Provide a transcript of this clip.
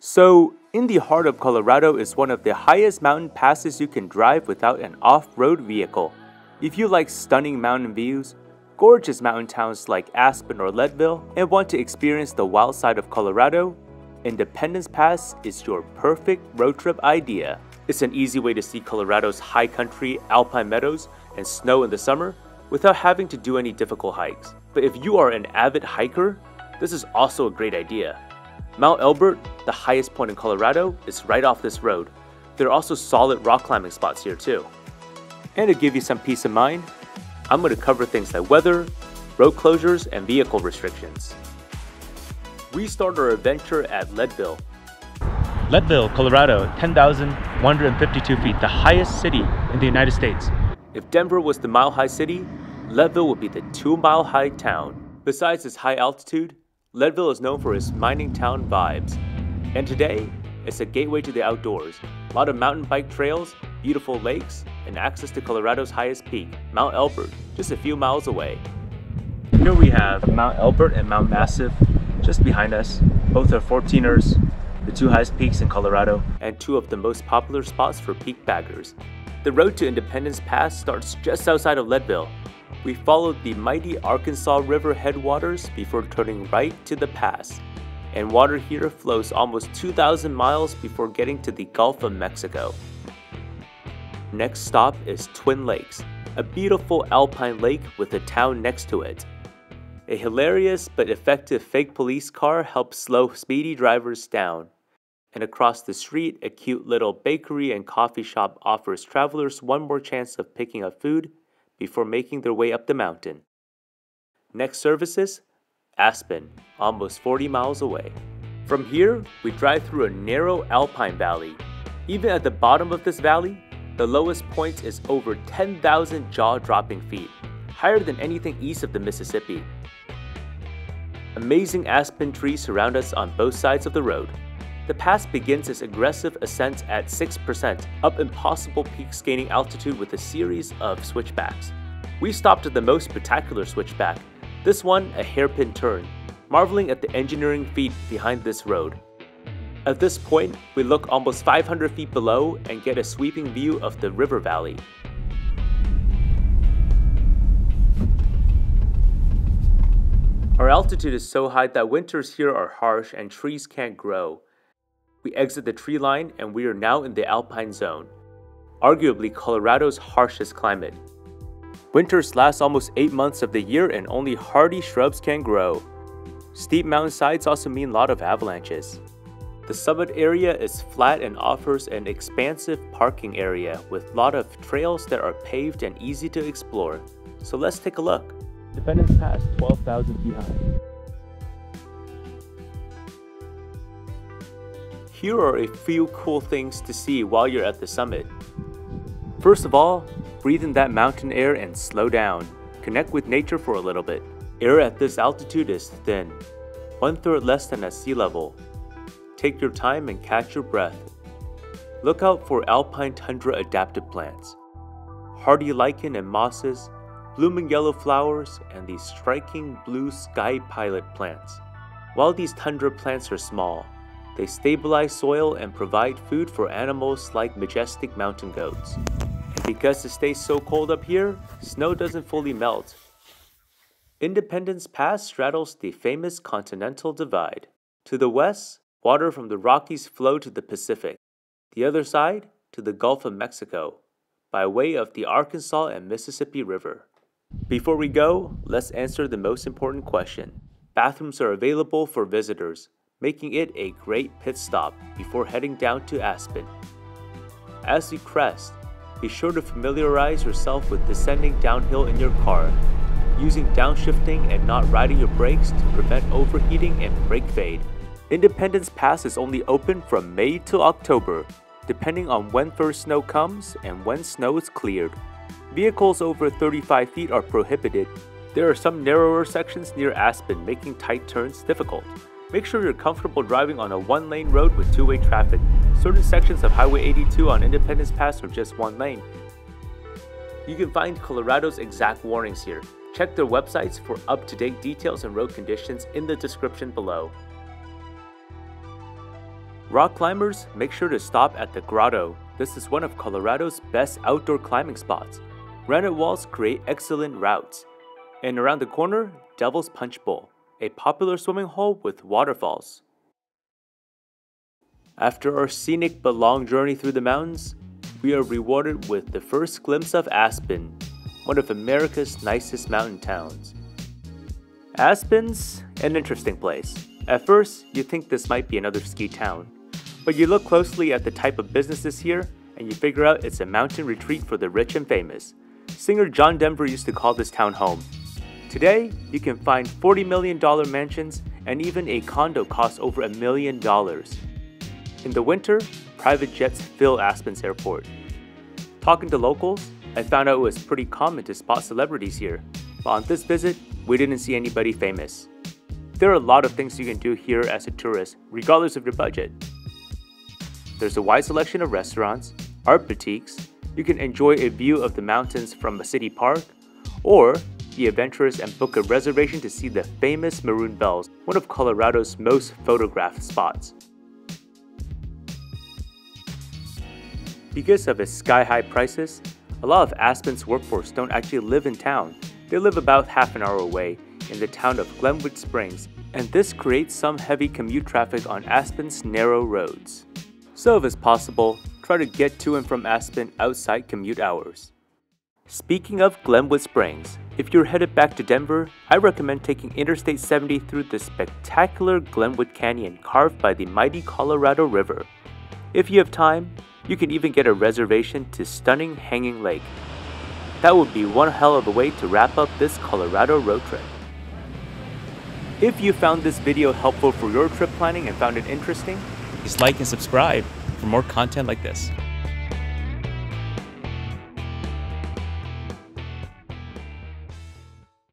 So, in the heart of Colorado is one of the highest mountain passes you can drive without an off-road vehicle. If you like stunning mountain views, gorgeous mountain towns like Aspen or Leadville, and want to experience the wild side of Colorado, Independence Pass is your perfect road trip idea. It's an easy way to see Colorado's high country, alpine meadows, and snow in the summer without having to do any difficult hikes. But if you are an avid hiker, this is also a great idea. Mount Elbert, the highest point in Colorado, is right off this road. There are also solid rock climbing spots here too. And to give you some peace of mind, I'm going to cover things like weather, road closures, and vehicle restrictions. We start our adventure at Leadville. Leadville, Colorado, 10,152 feet, the highest city in the United States. If Denver was the mile-high city, Leadville would be the 2-mile-high town. Besides its high altitude, Leadville is known for its mining town vibes. And today, it's a gateway to the outdoors. A lot of mountain bike trails, beautiful lakes, and access to Colorado's highest peak, Mount Elbert, just a few miles away. Here we have Mount Elbert and Mount Massive just behind us. Both are 14ers, the two highest peaks in Colorado, and two of the most popular spots for peak baggers. The road to Independence Pass starts just outside of Leadville. We followed the mighty Arkansas River headwaters before turning right to the pass, and water here flows almost 2,000 miles before getting to the Gulf of Mexico. Next stop is Twin Lakes, a beautiful alpine lake with a town next to it. A hilarious but effective fake police car helps slow speedy drivers down. And across the street, a cute little bakery and coffee shop offers travelers one more chance of picking up food before making their way up the mountain. Next services, Aspen, almost 40 miles away. From here, we drive through a narrow alpine valley. Even at the bottom of this valley, the lowest point is over 10,000 jaw-dropping feet, higher than anything east of the Mississippi. Amazing aspen trees surround us on both sides of the road. The pass begins its aggressive ascent at 6%, up impossible peak skating altitude with a series of switchbacks. We stopped at the most spectacular switchback, this one a hairpin turn, marveling at the engineering feat behind this road. At this point, we look almost 500 feet below and get a sweeping view of the river valley. Our altitude is so high that winters here are harsh and trees can't grow. We exit the tree line and we are now in the alpine zone, arguably Colorado's harshest climate. Winters last almost 8 months of the year and only hardy shrubs can grow. Steep mountainsides also mean a lot of avalanches. The summit area is flat and offers an expansive parking area with a lot of trails that are paved and easy to explore. So let's take a look. Independence Pass, 12,000 feet high. Here are a few cool things to see while you're at the summit. First of all, breathe in that mountain air and slow down. Connect with nature for a little bit. Air at this altitude is thin, 1/3 less than at sea level. Take your time and catch your breath. Look out for alpine tundra adapted plants, hardy lichen and mosses, blooming yellow flowers, and these striking blue sky pilot plants. While these tundra plants are small, they stabilize soil and provide food for animals like majestic mountain goats. And because it stays so cold up here, snow doesn't fully melt. Independence Pass straddles the famous Continental Divide. To the west, water from the Rockies flow to the Pacific. The other side, to the Gulf of Mexico, by way of the Arkansas and Mississippi River. Before we go, let's answer the most important question. Bathrooms are available for visitors, making it a great pit stop before heading down to Aspen. As you crest, be sure to familiarize yourself with descending downhill in your car, using downshifting and not riding your brakes to prevent overheating and brake fade. Independence Pass is only open from May to October, depending on when first snow comes and when snow is cleared. Vehicles over 35 feet are prohibited. There are some narrower sections near Aspen, making tight turns difficult. Make sure you're comfortable driving on a 1-lane road with 2-way traffic. Certain sections of Highway 82 on Independence Pass are just 1 lane. You can find Colorado's exact warnings here. Check their websites for up-to-date details and road conditions in the description below. Rock climbers, make sure to stop at the Grotto. This is one of Colorado's best outdoor climbing spots. Granite walls create excellent routes. And around the corner, Devil's Punch Bowl, a popular swimming hole with waterfalls. After our scenic but long journey through the mountains, we are rewarded with the first glimpse of Aspen, one of America's nicest mountain towns. Aspen's an interesting place. At first, you think this might be another ski town, but you look closely at the type of businesses here and you figure out it's a mountain retreat for the rich and famous. Singer John Denver used to call this town home. Today, you can find $40 million mansions and even a condo costs over $1 million. In the winter, private jets fill Aspen's airport. Talking to locals, I found out it was pretty common to spot celebrities here, but on this visit, we didn't see anybody famous. There are a lot of things you can do here as a tourist, regardless of your budget. There's a wide selection of restaurants, art boutiques, you can enjoy a view of the mountains from a city park, or be adventurous and book a reservation to see the famous Maroon Bells, one of Colorado's most photographed spots. Because of its sky-high prices, a lot of Aspen's workforce don't actually live in town. They live about half an hour away in the town of Glenwood Springs, and this creates some heavy commute traffic on Aspen's narrow roads. So if it's possible, try to get to and from Aspen outside commute hours. Speaking of Glenwood Springs, if you're headed back to Denver, I recommend taking Interstate 70 through the spectacular Glenwood Canyon carved by the mighty Colorado River. If you have time, you can even get a reservation to stunning Hanging Lake. That would be one hell of a way to wrap up this Colorado road trip. If you found this video helpful for your trip planning and found it interesting, please like and subscribe for more content like this.